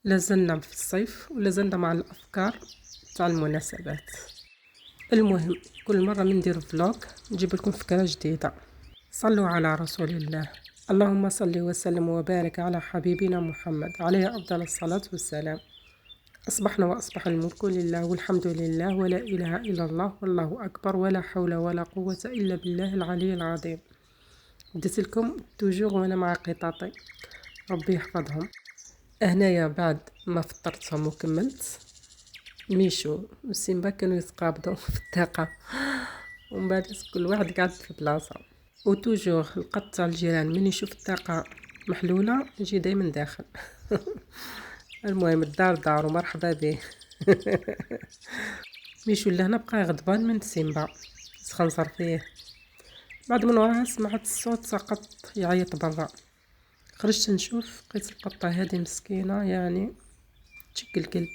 لازلنا في الصيف ولازلنا مع الأفكار تاع المناسبات. المهم كل مرة من ندير فلوق نجيب لكم فكرة جديدة. صلوا على رسول الله. اللهم صل وسلم وبارك على حبيبنا محمد عليه أفضل الصلاة والسلام. أصبحنا وأصبح الملك لله والحمد لله ولا إله إلا الله والله أكبر ولا حول ولا قوة إلا بالله العلي العظيم. بديت لكم توجور وأنا مع قطاطي، ربي يحفظهم. هنايا بعد ما فطرتهم وكملت، ميشو وسيمبا كانوا يتقابضوا في الطاقة، ومن بعد كل واحد قاعد في بلاصة. وتوجور القط تاع الجيران من يشوف الطاقة محلولة يجي دايما داخل. المهم الدار دار ومرحبا به. ميشو لهنا بقى غضبان من سيمبا، تخنصر فيه. بعد من وراها سمعت الصوت سقط يعيط برا. خرجت نشوف، لقيت القطة هذه مسكينة يعني تشك القلب.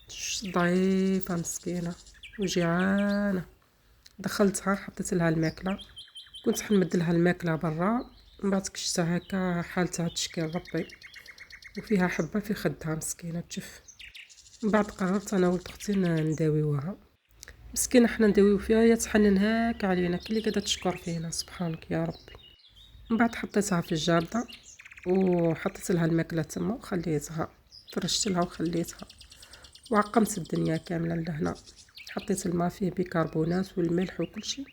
شف ضعيفة مسكينة وجيعانة. دخلتها حطيت لها الماكلة، كنت حنمد لها الماكلة برا، من بعد كشتها هكا حالتها تشكي ربي، وفيها حبة في خدها مسكينة تشف. من بعد قررت انا ولد اختي نداويوها. مسكينة حنا نداويو فيها هي تحنن هاك علينا كلي قاعدة تشكر فينا، سبحانك يا ربي. من بعد حطيتها في الجاردة وحطيت لها الماكلة تما وخليتها، فرشت لها وخليتها وعقمت الدنيا كاملة لهنا. حطيت الماء فيه بيكربونات والملح وكل شيء،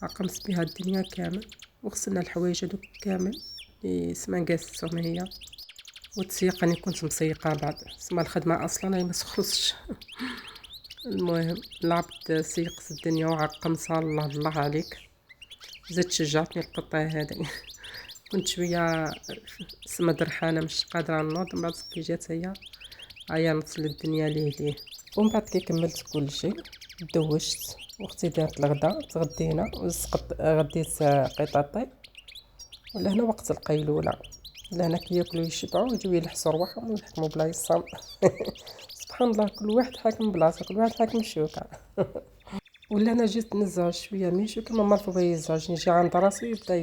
عقمت بها الدنيا كامل، وغسلنا الحوايج هذوك كامل اللي سما قاستهم هي. وتسيق اني كنت مسيقه بعد سما الخدمه اصلا هي ما تخلصش. المهم لعبت سيقت الدنيا وعقمتها، الله الله عليك. زدت شجعتني القطه هذه. كنت شويه سما درحانه مش قادره نوض، من بعد كي جات هي عينت للدنيا ليه. ومن بعد كي كملت كل شيء دوشت، واختي دارت الغدا تغدينا وسقط غديت قطاطي. ولهنا وقت القيلوله، لهنا كي ياكلوا يشبعوا يجيو يلحسوا رواحهم ويحكموا بلايصهم. سبحان الله، كل واحد حاكم بلاصه، كل واحد حاكم الشوكه. ولا انا جيت نزعج شويه ميشو كما مرفو بغا يزعجني، يجي عند راسي يبدا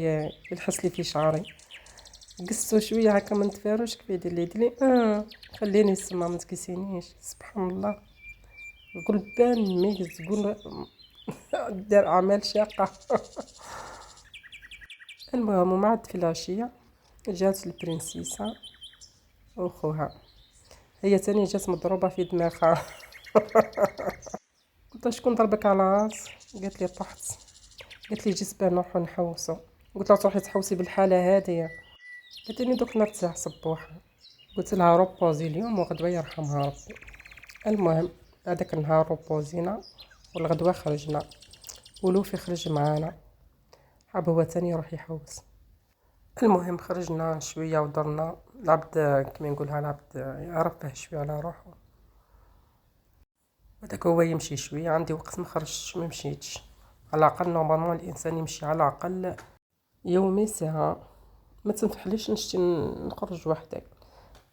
يلحس لي في شعري. قصو شويه هكا من تفاروش كيف يدير لي خليني السما ما تكسينيش. سبحان الله، غلبان ميز تقول دار اعمال شاقه. المهم وما عاد في العشيه جات البرنسيسه وخوها، هي تاني جات مضروبه في دماغها. قلت شكون ضربك على راس؟ قالت لي طحت. قالت لي جسبان نروحو نحوسو. قلت لها تروحي تحوسي بالحاله هذه؟ قالت لي دوك نرتاح صبوحه. قلت لها روبوزي اليوم وغدوه يرحمها ربي. المهم هذاك النهار روبوزينا والغدوه خرجنا، ولوفي خرج معانا، حاب هو تاني يروح يحوس. المهم خرجنا شويه ودرنا، العبد كما نقولها العبد يعرف شويه على روحه. هذاك هو يمشي شويه، عندي وقت ما خرجتش ما مشيتش. على الاقل نورمالمون الانسان يمشي على الاقل يومي ساعه، ما تنفحليش نشتي نخرج وحدي.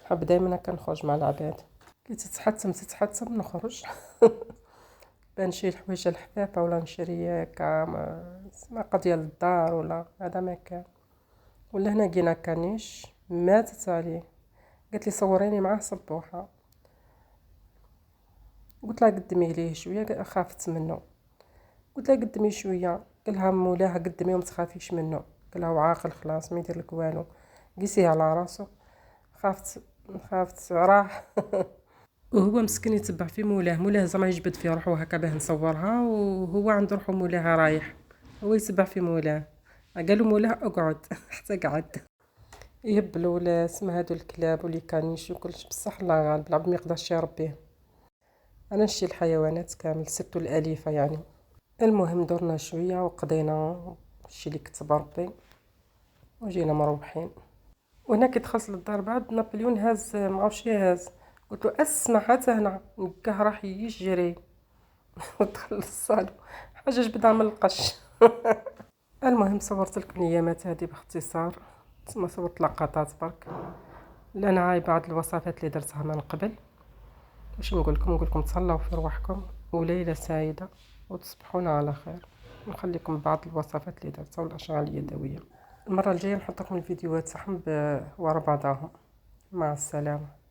حاب دائما هكا نخرج مع العباد، كي تتحتم نخرج. بنشري الحوايج الحفافه ولا نشري هكا ما قضيه للدار ولا هذا ما كان. ولا هنا جينا كانيش ماتت عليه، قالت لي صوريني معاه صبوحه. قلت لها قدمي ليه شويه، خافت منه. قلت لها قدمي شويه، قالها مولاها قدمي وما تخافيش منه. قالها وعاقل خلاص ما يدير لك والو، قيسيه على راسه. خافت راح. وهو مسكين يتبع في مولاه زعما يجبد في روحو هكا باه نصورها، وهو عند روحو مولاها رايح، هو يتبع في مولاه. قالوا مولاه اقعد. حتى قعد. يهبلوا ولا اسم هادو الكلاب واللي كانيش وكلش، بصح الله غالب العبد ما يقدرش يربيه. انا نشتي الحيوانات كامل سيرتو الاليفه يعني. المهم درنا شويه وقضينا الشي اللي كتب ربي وجينا مروحين. وهنا كي دخلت للدار بعد نابليون هاز معرفش هاز، قلت له اسمع حتى هنا نلقاه راح يجري. ودخل للصالون حاجه جبدها من القش. المهم صورت لكم الايامات هذه باختصار، تما صورت لقطات برك، لان هاي بعض الوصفات اللي درتها من قبل. واش نقول لكم تهلاو في رواحكم وليله سعيده وتصبحون على خير. نخليكم بعض الوصفات اللي درتها والاشغال اليدويه. المره الجايه نحط لكم الفيديوهات تاعهم ورا بعضهم. مع السلامه.